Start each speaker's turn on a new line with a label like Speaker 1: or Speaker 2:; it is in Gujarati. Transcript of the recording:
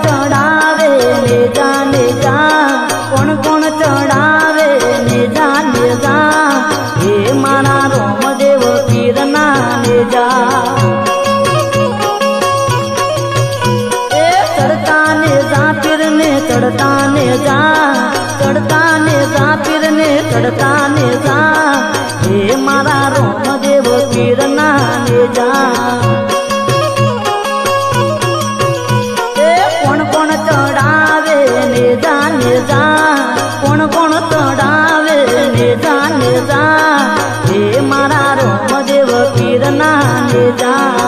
Speaker 1: ચડાવે ને જા કોણ કોણ ચડાવે ને જા હે મારા રોમદેવ પીરના ને જા એ ચડતા ને જા પીરને ચડતા ને જા પીરને ચડતા ને જા હે મારા રોમદેવ પીરના ને જા કોણ કોણ ચડાવે ને જા કોણ કોણ ચડાવે ને જા હે મારા રોમદેવ પીરના ને જા